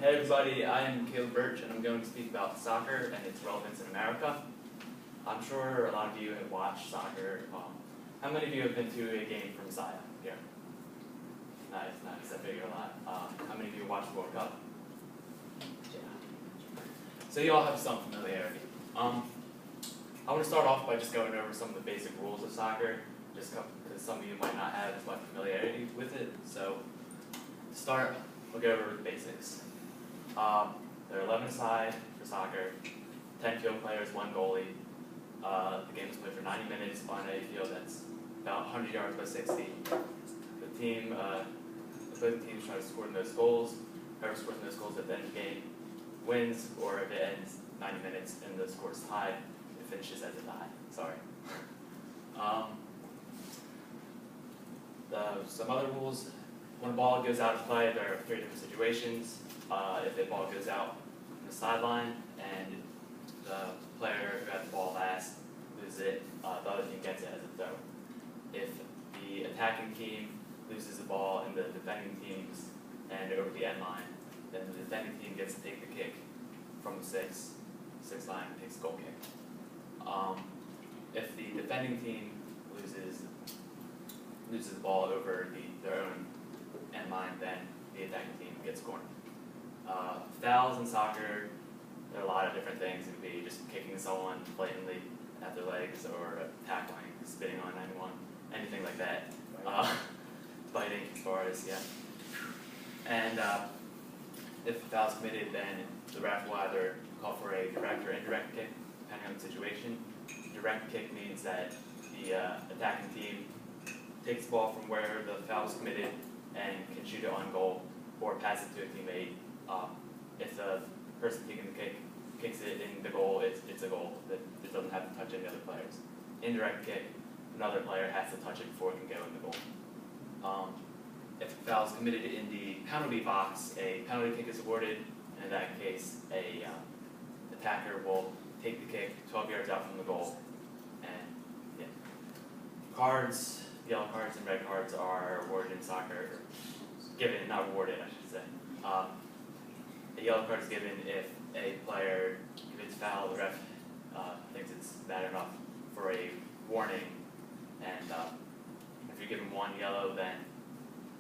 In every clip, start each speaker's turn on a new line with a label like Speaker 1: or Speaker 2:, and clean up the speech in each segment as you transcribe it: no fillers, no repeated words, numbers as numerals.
Speaker 1: Hey everybody, I am Kaleb Burch and I'm going to speak about soccer and its relevance in America. I'm sure a lot of you have watched soccer. How many of you have been to a game from Messiah here? Nice, I figure a lot. How many of you watched the World Cup? Yeah. So you all have some familiarity. I want to start off by just going over some of the basic rules of soccer, just because some of you might not have as much familiarity with it. So to start, we'll go over the basics. There are 11 aside for soccer, 10 field players, 1 goalie. The game is played for 90 minutes on a field that's about 100 yards by 60. The opposing teams try to score the most goals. Whoever scores the most goals at the end of the game wins, or if it ends 90 minutes and the score is tied, it finishes as a tie. Sorry. Some other rules. When a ball goes out of play, there are 3 different situations. If the ball goes out from the sideline and the player who had the ball last loses it, the other team gets it as a throw. If the attacking team loses the ball and the defending team's end over the end line, then the defending team gets to take the kick from the six line and takes a goal kick. If the defending team loses the ball over their own end line, then the attacking team gets cornered. Fouls in soccer, there are a lot of different things. It could be just kicking someone blatantly at their legs, or tackling, spitting on anyone, anything like that. Biting as far as, yeah. And if a foul is committed, then the ref will either call for a direct or indirect kick, depending on the situation. Direct kick means that the attacking team takes the ball from where the foul was committed and can shoot it on goal or pass it to a teammate. If the person taking the kick kicks it in the goal, it's a goal. It doesn't have to touch any other players. Indirect kick, another player has to touch it before it can go in the goal. If a foul is committed in the penalty box, a penalty kick is awarded, and in that case, a attacker will take the kick 12 yards out from the goal. And yeah. Cards, yellow cards and red cards are awarded in soccer, given, not awarded, I should say. A yellow card is given if a player commits foul, the ref thinks it's bad enough for a warning, and if you're given 1 yellow, then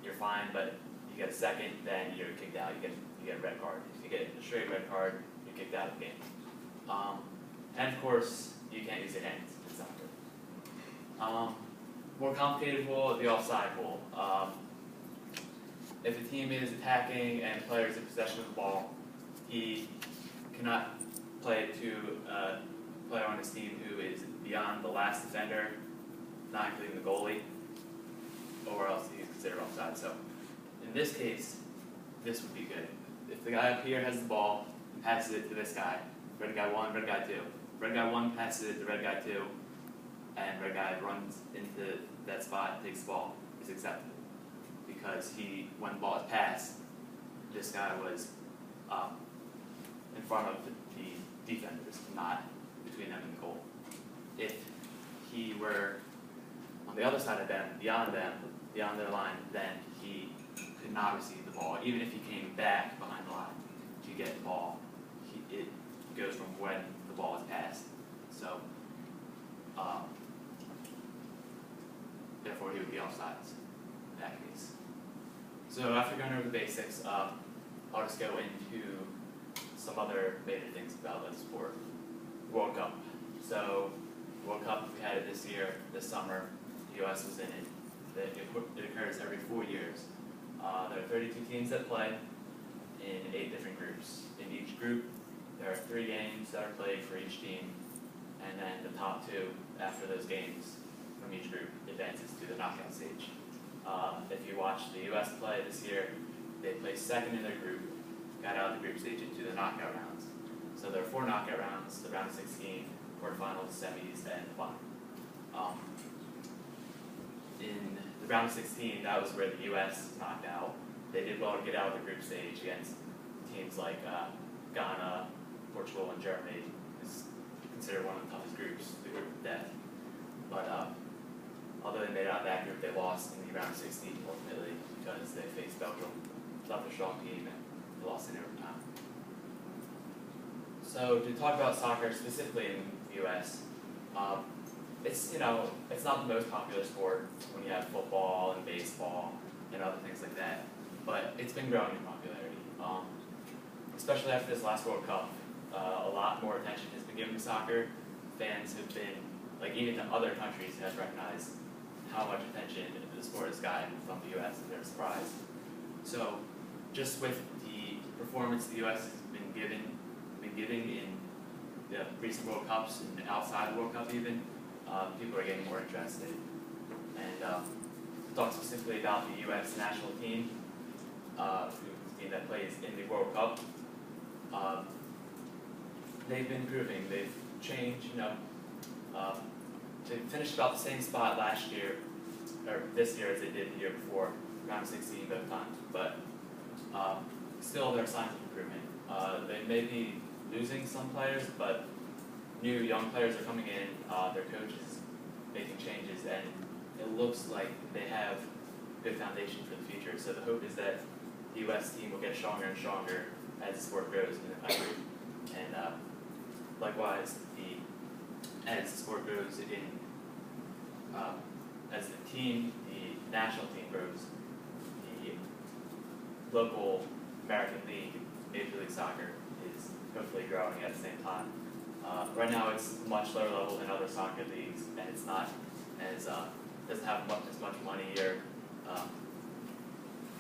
Speaker 1: you're fine, but you get a second, then you're kicked out. You get a red card. If you get a straight red card, you're kicked out of the game. And of course, you can't use your hands in soccer. More complicated rule, the offside rule. If a team is attacking and a player is in possession of the ball, he cannot play it to a player on his team who is beyond the last defender, not including the goalie, or else he's considered offside. So in this case, this would be good. If the guy up here has the ball and passes it to this guy, red guy 1, red guy 2. Red guy 1 passes it to red guy 2, and red guy runs into that spot, takes the ball, is accepted. Because when the ball is passed, this guy was in front of the defenders, not between them and the goal. If he were on the other side of them, beyond their line, then he could not receive the ball. Even if he came back behind the line to get the ball, it goes from when the ball is passed. So, therefore, he would be offsides in that case. So after going over the basics, I'll just go into some other major things about the sport. World Cup. So World Cup, we had it this summer. The U.S. was in it. It occurs every 4 years. There are 32 teams that play in 8 different groups. In each group, there are 3 games that are played for each team, and then the top 2 after those games from each group advances to the knockout stage. If you watch the U.S. play this year, they placed second in their group, got out of the group stage into the knockout rounds. So there are 4 knockout rounds: the round of 16, quarterfinals, semis, and the final. In the round of 16, that was where the U.S. knocked out. They did well to get out of the group stage against teams like Ghana, Portugal, and Germany. It's considered one of the toughest groups, the group of death. But although they made it out of that group, they lost in the round of 16 ultimately because they faced Belgium, tougher strong team, and lost in overtime. So to talk about soccer specifically in the U.S., it's it's not the most popular sport when you have football and baseball and other things like that, but it's been growing in popularity. Especially after this last World Cup, a lot more attention has been given to soccer. Fans have been, like even other countries have recognized how much attention the sport has gotten from the U.S. and they're surprised. So just with the performance the U.S. has been giving in the recent World Cups and outside the World Cup even, people are getting more interested. And to talk specifically about the U.S. national team, the team that plays in the World Cup, they've been improving. They've changed, they finished about the same spot last year, or this year as they did the year before, round 16 both times. But still, there are signs of improvement. They may be losing some players, but new young players are coming in. Their coaches making changes, and it looks like they have good foundation for the future. So the hope is that the U.S. team will get stronger and stronger as the sport grows in the country, and likewise, as the sport grows as the national team grows, the local American League, Major League Soccer, is hopefully growing at the same time. Right now, it's much lower level than other soccer leagues, and it's not as doesn't have as much money or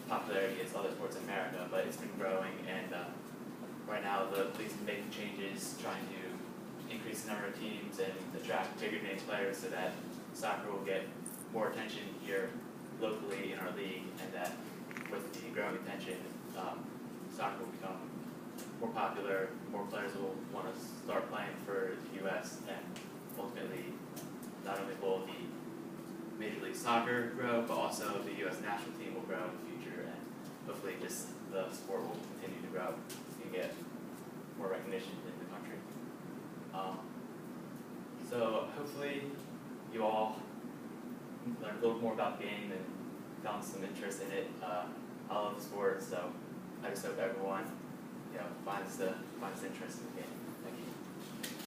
Speaker 1: popularity as other sports in America, but it's been growing, and right now the league's been making changes, trying to increase the number of teams and attract bigger name players so that soccer will get more attention here locally in our league, and that with the growing attention, soccer will become more popular, more players will want to start playing for the U.S., and ultimately not only will the Major League Soccer grow, but also the U.S. national team will grow in the future, and hopefully just the sport will continue to grow and get more recognition in the country. So hopefully you all learned a little more about the game and found some interest in it. I love the sport, so I just hope everyone finds interest in the game.